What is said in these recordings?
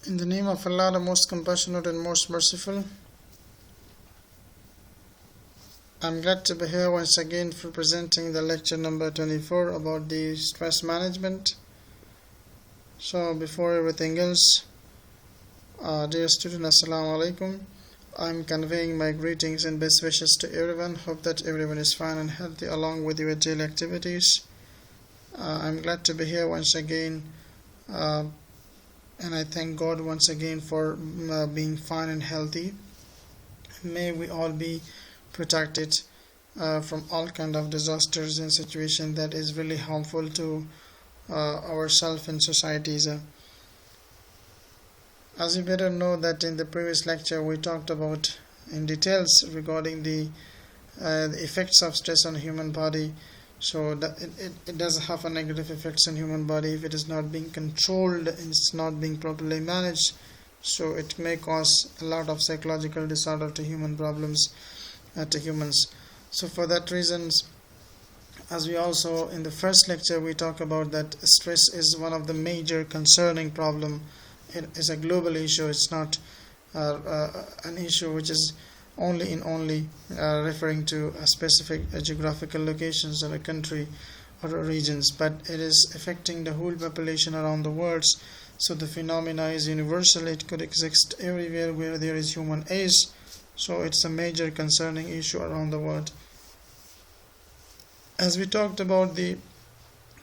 In the name of Allah, the most compassionate and most merciful, I'm glad to be here once again for presenting the lecture number 24 about the stress management. So before everything else, dear student, Assalamu alaikum. I'm conveying my greetings and best wishes to everyone. Hope that everyone is fine and healthy along with your daily activities. I'm glad to be here once again, and I thank God once again for being fine and healthy. May we all be protected from all kind of disasters and situation that is really harmful to ourselves and societies. As you better know that in the previous lecture we talked about in details regarding the effects of stress on human body. So that it does have a negative effects on human body if it is not being controlled and it's not being properly managed. So it may cause a lot of psychological disorder to human problems to humans. So for that reasons, as we also in the first lecture we talk about that stress is one of the major concerning problem. It is a global issue. It's not an issue which is only referring to a specific geographical locations or a country or regions, but it is affecting the whole population around the world. So the phenomena is universal. It could exist everywhere where there is human age. So it's a major concerning issue around the world. As we talked about the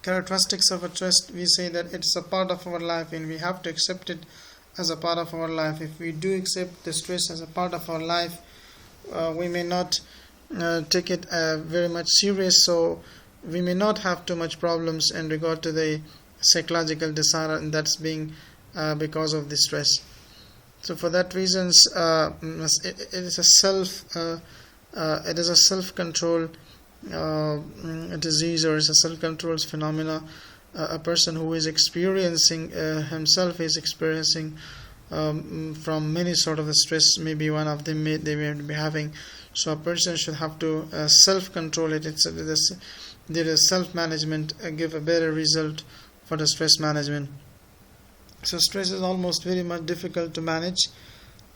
characteristics of a stress, we say that it's a part of our life and we have to accept it as a part of our life. If we do accept the stress as a part of our life, we may not take it very much serious, so we may not have too much problems in regard to the psychological disorder, and that's being because of the stress. So for that reasons, it is a self-control disease, or is a self-control phenomena. A person who is experiencing himself is experiencing from many sort of the stress. Maybe one of them they may be having. So a person should have to self-control it. There is self-management give a better result for the stress management. So stress is almost very much difficult to manage,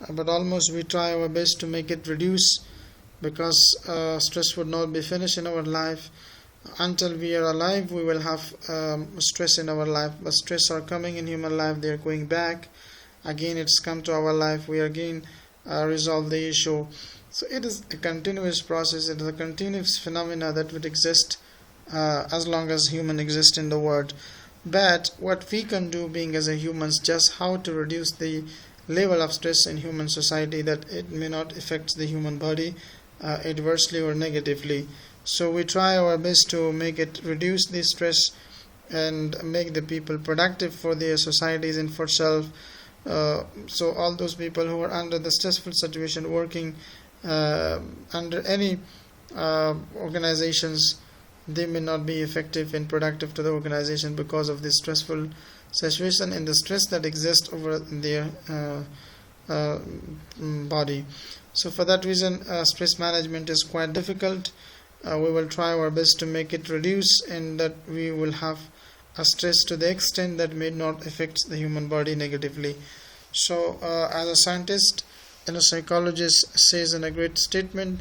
but almost we try our best to make it reduce, because stress would not be finished in our life. Until we are alive, we will have stress in our life, but stress are coming in human life, they are going back again. It's come to our life, we again resolve the issue. So it is a continuous process. It is a continuous phenomena that would exist as long as human exist in the world. But what we can do being as a humans, just how to reduce the level of stress in human society, that it may not affect the human body adversely or negatively. So we try our best to make it reduce the stress and make the people productive for their societies and for self. So all those people who are under the stressful situation, working under any organizations, they may not be effective and productive to the organization because of this stressful situation and the stress that exists over their body. So for that reason, stress management is quite difficult. We will try our best to make it reduce, and that we will have a stress to the extent that may not affect the human body negatively. So as a scientist and a psychologist says in a great statement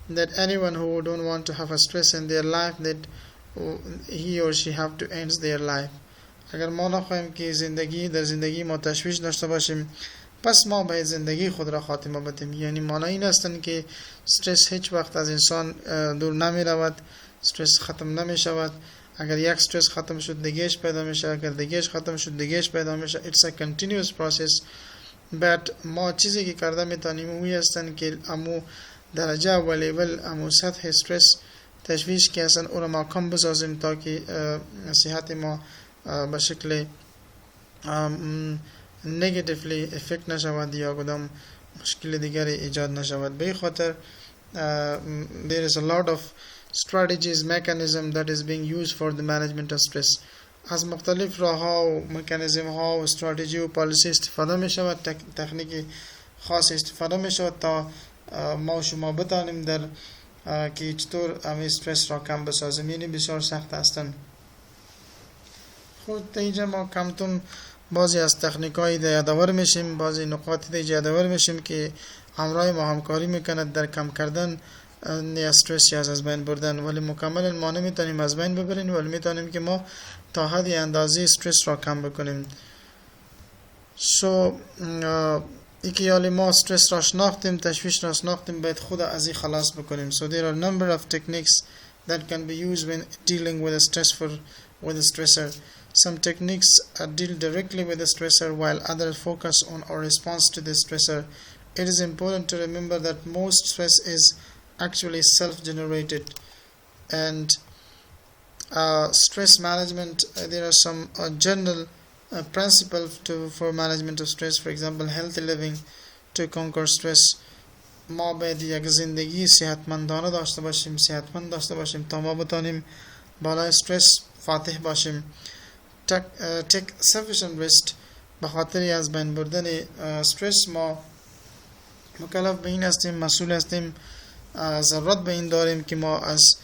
that anyone who don't want to have a stress in their life, that he or she have to end their life. اگر ما نخواهیم که در زندگی ما تشویش داشته باشیم، پس ما باید زندگی خود را خاتمه بدیم. یعنی معنی این است که استرس هیچ وقت از انسان دور نمی رود، استرس ختم نمی شود. اگر یک استرس ختم شد دیگهش پیدا میشه، اگر دیگهش ختم شد دیگهش پیدا میشه. It's a continuous process. But ما چیزی که کرده میتونیم اوی هستن که امو درجه و لیول امو سطح استرس تشویش که هستن اون ما کم بسازیم تا که صحت ما به شکل negatively افکت نشود یا کدام مشکل دیگری ایجاد نشود. به خاطر there is a lot of strategies, mechanism that is being used for the management of stress. از مختلف راه ها و مکانیزم ها و استراتژی و پالیسی استفاده می شود، تکنیک خاص استفاده می شود تا ما و شما بتانیم در که چطور امی استرس را کم بسازیم. یعنی بسیار سخت هستند. خود اینجا ما کمتون بعضی از تکنیک‌های یادآور میشیم، بعضی نقاطی دیگه یادآور میشیم که همراه ما همکاری میکند در کم کردن استرس یا از بین بردن. ولی مکمل ما نمیتونیم از بین ببریم، ولی میتونیم که ما تا حدی اندازه استرس را کم بکنیم. ایکی یالی ما استرس را شناختیم، تشویش را شناختیم، باید خود از این خلاص بکنیم. So there are a number of techniques that can be used when dealing with a stressor. Some techniques deal directly with the stressor while others focus on our response to the stressor. It is important to remember that most stress is actually self-generated. And stress management, there are some general principles for management of stress. For example, healthy living to conquer stress. ما باید یک زندگی صحتمندانه داشته باشیم، صحتمند داشته باشیم تا ما بتانیم بالای استرس فاتح باشیم. take sufficient rest. به خاطر از بین بردن استرس ما مکلف به این هستیم، مسئول هستیم، ضرورت به این داریم که ما از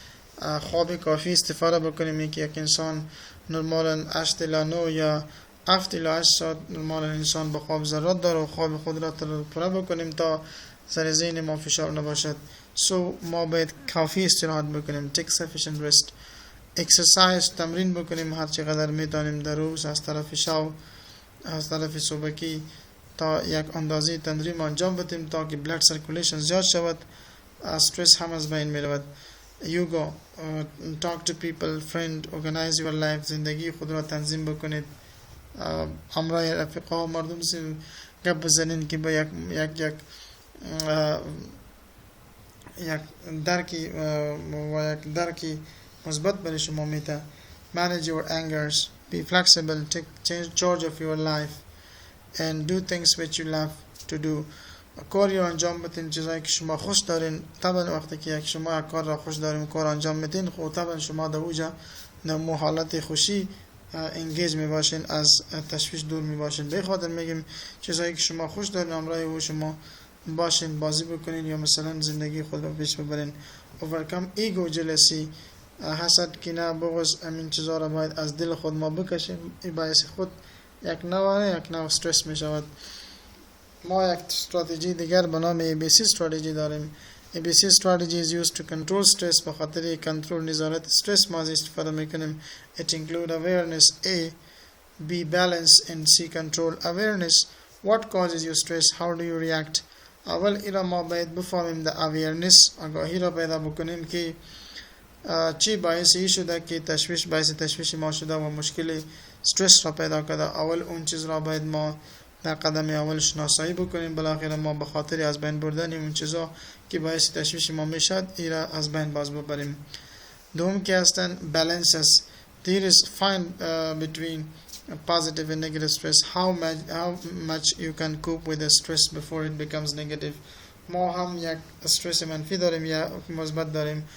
خواب کافی استفاده بکنیم. که یک انسان نرمالا 8 الی 9 یا 7 الی 8 ساعت نرمالا انسان به خواب ضرورت داره و خواب خود را پره بکنیم تا سر ذهن ما فشار نباشد. ما باید کافی استراحت بکنیم. take sufficient rest. exercise، تمرین بکنیم هر چقدر میتونیم در روز، از طرف شب، از طرف صبحکی، تا یک اندازه تمرین انجام بدیم تا که blood circulation زیاد شود، استرس هم از بین میرود. yoga، talk to people، friend، organize your life. زندگی خود را تنظیم بکنید، همراه رفقا و مردم سے گپ بزنید که با یک درکی مثبت برای شما میده. manage your angers، be flexible، take charge of your life and do things which you love to do. کاری را انجام بدین چیزایی که شما خوش دارین. طبعا وقتی که شما کار را خوش دارین کار انجام میدین، خب طبعا شما در اوجا نمو حالت خوشی انگیج می باشین، از تشویش دور می باشین. به خاطر میگیم چیزایی که شما خوش دارین همراه او شما باشین، بازی بکنین یا مثلا زندگی خود را پیش ببرین. overcome ego، jealousy، حسد، کینه، بغض، همین چیزا را باید از دل خود ما بکشیم. این باعث خود یک نوع استرس می شود. ما یک استراتژی دیگر به نام ABC استراتژی داریم. ABC strategy is used to control stress. به خاطر کنترل نظارت استرس ما استفاده میکنیم. It include awareness A، B balance and C control. awareness، what causes you stress, how do you react. اول ایرا ما باید بفهمیم در awareness، آگاهی را پیدا بکنیم که چی باعث ای شده که باعث تشویش ما شده و مشکل استرس را پیدا کرده. اول اون چیز را باید ما در قدم اول شناسایی بکنیم، بالاخره ما به خاطر از بین بردن اون چیزا که باعث تشویش ما میشد ایرا از بین باز ببریم. دوم که هستن balances. There is find between positive and negative stress. How much you can cope with the stress before it becomes negative. ما هم یک استرس منفی داریم یا مثبت داریم.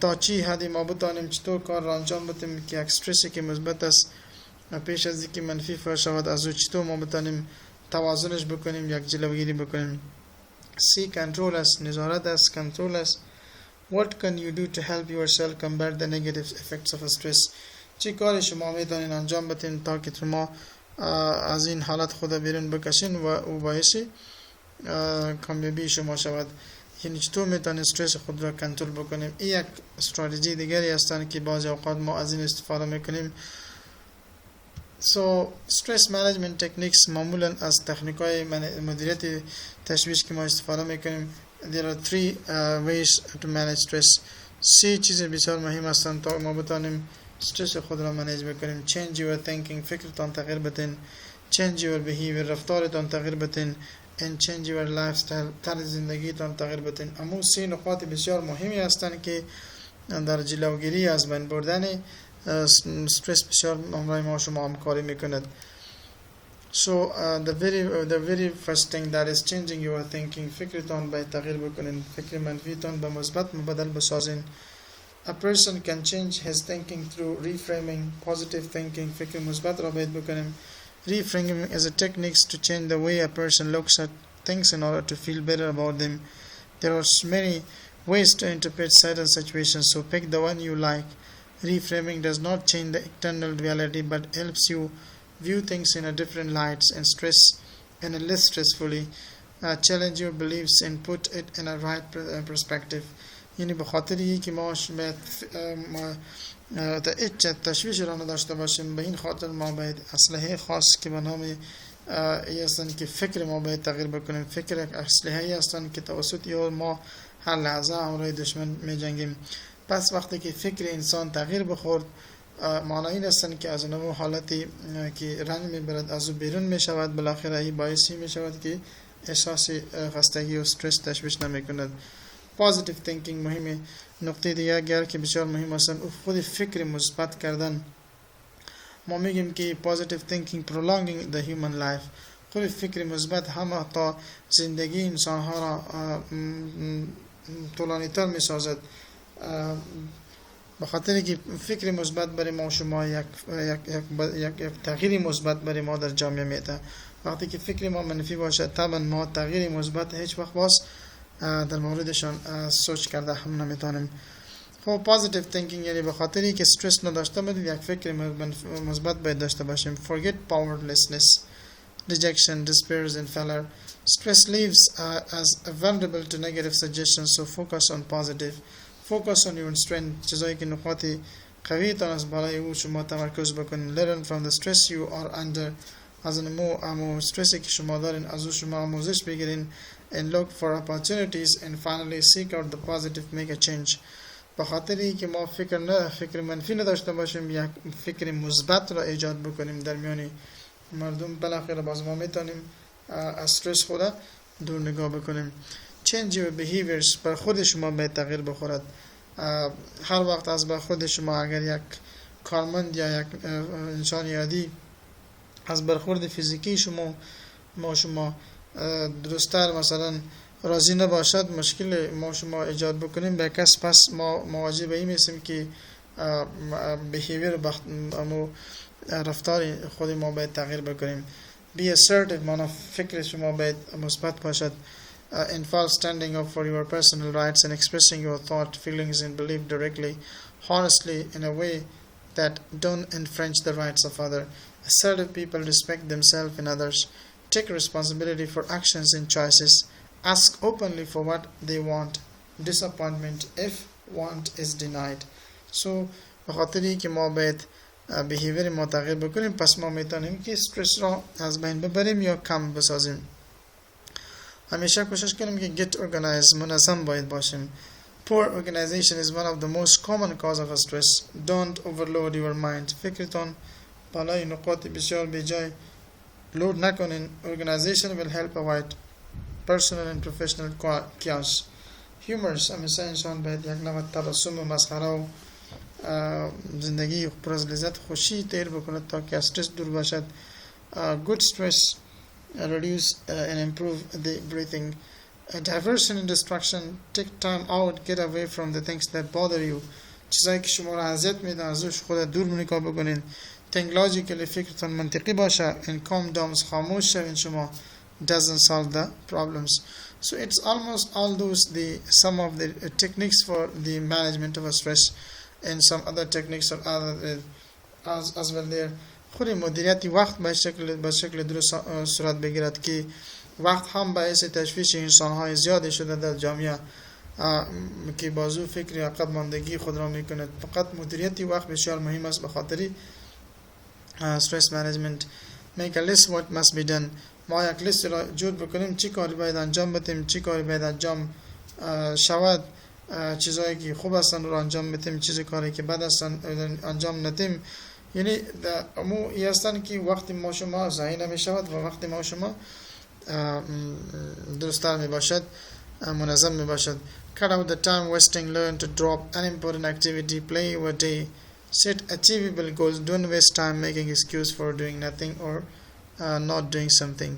تا چی حدی ما بتانیم چطور کار را انجام بدیم که یک استرسی که مثبت است پیش از اینکه منفی فرش شود از او چطور ما بتانیم توازنش بکنیم، یک جلوگیری بکنیم. C control است، نظارت است، کنترل است. What can you do to help yourself combat the negative effects of stress. چه کاری شما میتونین انجام بدین تا که شما از این حالت خود بیرون بکشین و او باعث کامیابی شما شود. یعنی چطور میتونین استرس خود را کنترل بکنیم. این یک استراتژی دیگری هستند که بعضی اوقات ما از این استفاده میکنیم. stress management techniques معمولا از تکنیک‌های مدیریت تشویش که ما استفاده میکنیم. There are 3 ways to manage stress. 3 چیز بسیار مهم هستند تا ما بتانیم استرس خود را منیج بکنیم. change your thinking، فکرتان تغییر بدین. change your behavior، رفتارتان تغییر بدین. and change your lifestyle، طرز زندگیتان تغییر بدین. اما 3 نکات بسیار مهمی هستند که در جلوگیری از بین بردن استرس بسیار همراه ما شما همکاری میکند. the very first thing that is changing your thinking. فکرتان باید تغییر بکنین، فکر منفیتان به مثبت مبدل بسازین. A person can change his thinking through reframing. positive thinking، فکر مثبت را باید بکنیم. reframing is a technique to change the way a person looks at things in order to feel better about them. There are many ways to interpret certain situations, so pick the one you like. Reframing does not change the external reality but helps you view things in a different lights and stress in a less stressfully, challenge your beliefs and put it in a right perspective. یعنی به خاطر اینکه ما باید تشویش را نداشته باشیم، به این خاطر ما باید اسلحه خاص که به نام ای هستند که فکر ما باید تغییر بکنیم. فکر یک اسلحه ای هستند که توسط یا ما هر لحظه همراه دشمن می جنگیم. پس وقتی که فکر انسان تغییر بخورد، معنی این هستند که از اون حالتی که رنج می برد از او بیرون می شود، بالاخره این باعثی می شود که احساس خستگی و استرس تشویش نمی کند. پازیتیو تینکینگ مهمه. نقطه دیگر که بسیار مهم است خود فکر مثبت کردن. ما میگیم که پازیتیو تینکینگ prolonging the human life. خود فکر مثبت هم تا زندگی انسان ها را طولانی تر می سازد. به خاطر که فکر مثبت برای ما شما یک تغییر مثبت برای ما در جامعه میده. وقتی که فکر ما منفی باشد، طبعا ما تغییر مثبت هیچ وقت باز در موردشان سوچ کرده هم نمیتونیم. خب پازیتیو تینکینگ یعنی به خاطری که استرس نداشته باشیم، یک فکر مثبت باید داشته باشیم. Forget powerlessness, rejection, despair and failure. Stress leaves as vulnerable to negative suggestions, so focus on positive. Focus on your strength. چیزایی که نقاط قوی تان است برای او شما تمرکز بکنید. Learn from the stress you are under. از امو استرسی که شما دارین از او شما آموزش بگیرین. And look for opportunities and finally seek out the positive, make a change. به خاطری که ما فکر منفی نداشته باشیم، یک فکر مثبت را ایجاد بکنیم در میان مردم، بالاخره باز ما میتونیم استرس خود دور نگاه بکنیم. Change your behaviors. بر خود شما باید تغییر بخورد. هر وقت از بر خود شما اگر یک کارمند یا یک انسان عادی از برخورد فیزیکی شما درستر مثلا راضی نباشد، مشکل ما شما ایجاد بکنیم به کس، پس ما مواجه به این میسیم که بیهیویر رفتار خود ما باید تغییر بکنیم. Be assertive. مانا فکر شما باید مثبت باشد. Involve standing up for your personal rights and expressing your thought, feelings and belief directly, honestly, in a way that don't infringe the rights of others. Assertive people respect themselves and others. Take responsibility for actions and choices. Ask openly for what they want. Disappointment if want is denied. So بخاطری که ما باید بیهیویر ما تغییر بکنیم، پس ما میتونیم که استرس را از بین ببریم یا کم بسازیم. همیشه کوشش کنیم که get organized، منظم باید باشیم. Poor organization is one of the most common cause of stress. Don't overload your mind. فکرتان بالای نقاط بسیار بیجای لود نکنین. Organization will help avoid personal and professional chaos. Humorous. همیشه انسان باید یک نوع تبسم و مسخره و زندگی پر از لذت خوشی تیر بکند تا که استرس دور باشد. Good stress reduce and improve the breathing. Diversion and distraction. Take time out. Get away from the things that bother you. چیزایی که شما را اذیت میدن از روش خود دور نگاه بکنین. Think logically. فکرتان منطقی باشه. And calm down. خاموش شوین شما. Doesn't solve the problems. So it's almost all those some of the techniques for the management of stress, and some other techniques are other as well there. خود مدیریت وقت به شکل درست صورت بگیرد که وقت هم باعث تشویش انسان‌های زیادی شده در جامعه که بازو فکری عقب ماندگی خود را میکند. فقط مدیریت وقت بسیار مهم است. به خاطر stress management. Make a list what must be done. ما یک لیست را جور بکنیم چی کاری باید انجام بدیم، چی کاری باید انجام شود، چیزایی که خوب هستن رو انجام بدیم، چیزی کاری که بد هستن انجام ندیم. یعنی امو ای هستن که وقتی ما شما ضایع نمیشود و وقتی ما شما درست‌تر میباشد، منظم میباشد. Cut out the time wasting. Learn to drop unimportant activity. Play your day. Set achievable goals. Don't waste time making excuse for doing nothing or not doing something.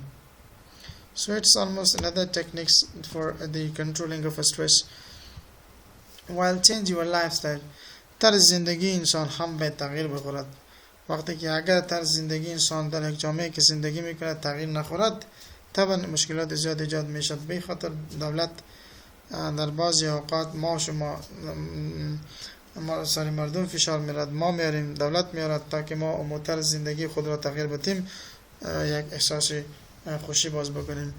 So it's almost another techniques for the controlling of stress. While change your lifestyle. طرز زندگی انسان هم باید تغییر بخورد. وقتی که اگر طرز زندگی انسان در یک جامعه که زندگی میکنه تغییر نخورد، طبعا مشکلات زیاد ایجاد میشد. به خاطر دولت در بعضی اوقات ما شما مردم فشار میارد، ما میاریم، دولت میارد تا که ما موتر زندگی خود را تغییر بدیم، یک احساس خوشی باز بکنیم.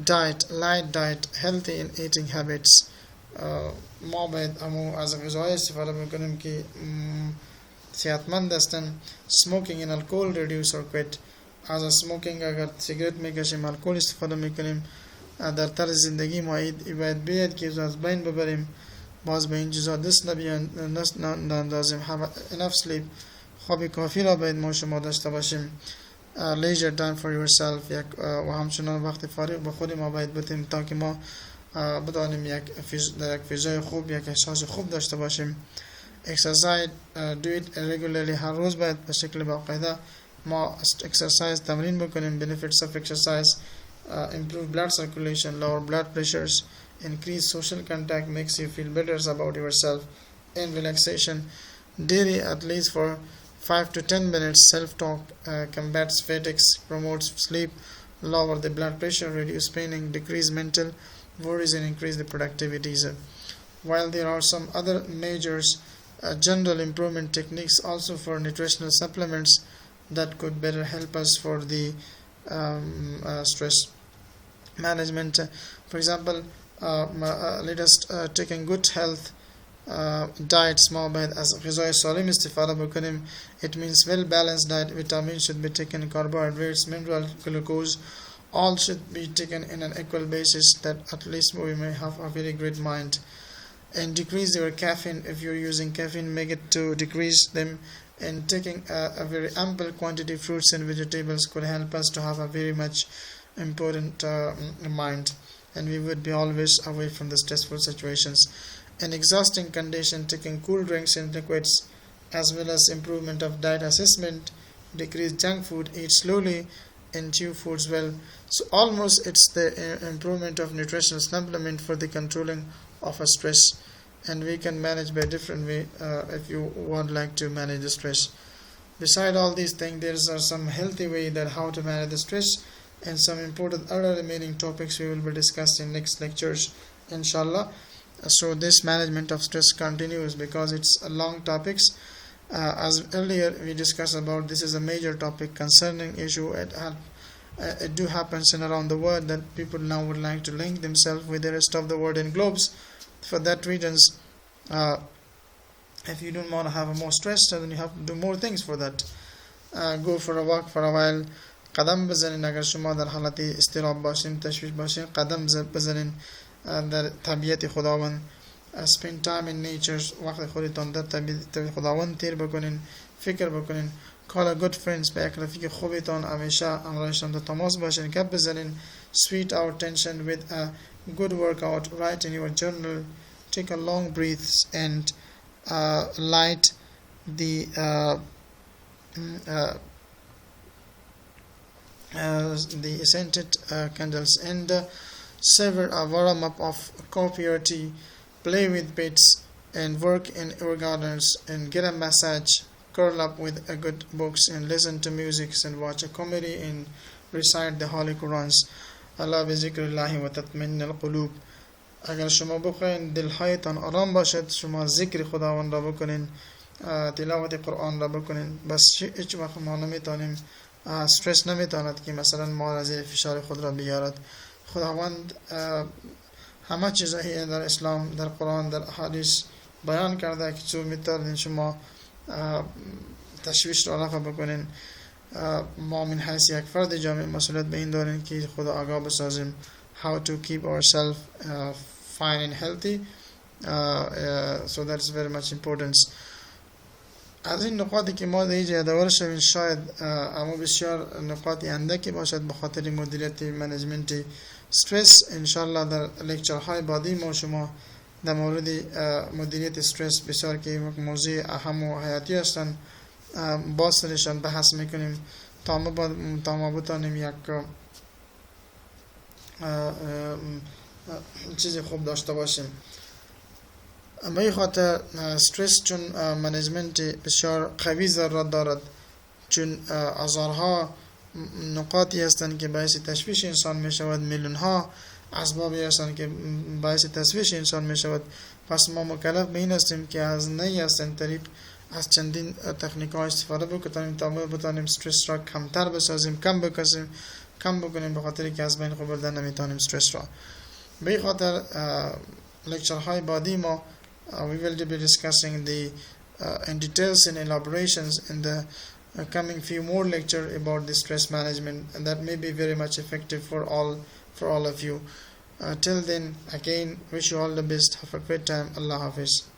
Diet, light diet, healthy in eating habits. ما باید از غذاهای استفاده بکنیم که صحتمند هستن. Smoking and alcohol reduce or quit. از smoking اگر سیگرت میکشیم، الکل استفاده میکنیم، در طرز زندگی ما باید بیاید که از بین ببریم، باز به این چیزا دست نندازیم. enough sleep. خواب کافی را باید ما شما داشته باشیم. leisure time for yourself. و همچنان وقت فارغ به خود ما باید بدیم تا که ما بدانیم در یک فضای خوب، یک احساس خوب داشته باشیم. exercise, do it regularly. هر روز باید به شکل باقاعده ما exercise تمرین بکنیم. benefits of exercise: improve blood circulation, lower blood pressures, increase social contact, makes you feel better about yourself, and relaxation. Daily, at least for 5 to 10 minutes, self-talk combats fatigues, promotes sleep, lower the blood pressure, reduce pain, decrease mental worries, and increase the productivities. While there are some other measures, general improvement techniques also for nutritional supplements that could better help us for the stress management. For example, let us take in good health diets. ما باید از غذای سالم استفاده بکنیم. It means well balanced diet. Vitamins should be taken, carbohydrates, mineral, glucose, all should be taken in an equal basis, that at least we may have a very great mind. And decrease your caffeine. If you're using caffeine, make it to decrease them. And taking a very ample quantity of fruits and vegetables could help us to have a very much important mind, and we would be always away from the stressful situations. In exhausting condition, taking cool drinks and liquids, as well as improvement of diet assessment, decrease junk food, eat slowly, and chew foods well. So almost it's the improvement of nutritional supplement for the controlling of a stress, and we can manage by different way if you would like to manage the stress. Beside all these things, there are some healthy way that how to manage the stress, and some important other remaining topics we will be discussing in next lectures, inshallah. So this management of stress continues because it's a long topics. As earlier we discussed about, this is a major topic concerning issue. It do happens in around the world that people now would like to link themselves with the rest of the world and globes. For that reasons, if you don't want to have a more stress, then you have to do more things for that. Go for a walk for a while. قدم بزنین اگر شما در حالت اضطراب باشین، تشویش باشین، قدم بزنین در طبیعت خداوند. Spend time in nature. وقت خودتان در طبیعت خداوند تیر بکنین، فکر بکنین. Call a good friends. به یک رفیق خوبتان همیشه همراهشان در تماس باشین، گپ بزنین. Sweet our tension with a good workout. Write in your journal. Take a long breaths and light the scented candles, and savor a warm up of coffee or tea. Play with pets and work in your gardens, and get a massage. Curl up with a good books and listen to music and watch a comedy and recite the Holy Qurans. Allah bi zikrillahi wa tatma'innu al-qulub. اگر شما بخواین دلهایتان آرام باشد، شما ذکر خداوند را بکنین، تلاوت قرآن را بکنین، بس هیچ وقت ما نمیتونیم، استرس نمیتواند که مثلا ما را زیر فشار خود را بیارد. خداوند همه چیزایی در اسلام، در قرآن، در حدیث بیان کرده که چون میتونین شما تشویش را رفع بکنین. ما من حیث یک فرد جامعه مسئولیت به این داریم که خدا آگاه بسازیم how to keep ourselves fine and healthy. So that's very much important. از این نقاطی که ما در اینجا یادآور شویم، شاید اما بسیار نقاطی اندکی باشد به خاطر مدیریت منیجمنت استرس. انشالله در لکچرهای بعدی ما شما در مورد مدیریت استرس، بسیار که موضوع اهم و حیاتی هستند، باز سرشان بحث میکنیم تا ما بتانیم یک چیزی خوب داشته باشیم. به این خاطر استرس چون منیجمنت بسیار قوی ضرورت دارد، چون هزارها نقاطی هستند که باعث تشویش انسان می شود، میلیون ها اسبابی هستند که باعث تشویش انسان می شود. پس ما مکلف به این هستیم که از نی از این طریق از چندین تکنیک ها استفاده بکنیم تا بتانیم استرس را کمتر بسازیم، کم بکنیم، به خاطر که از بین بردن نمیتونیم استرس را. به خاطر لکچر های بعدی ما we will be discussing the in details and elaborations in the coming few more lecture about the stress management, and that may be very much effective for all of you. Till then, again, wish you all the best. Have a great time. Allah Hafiz.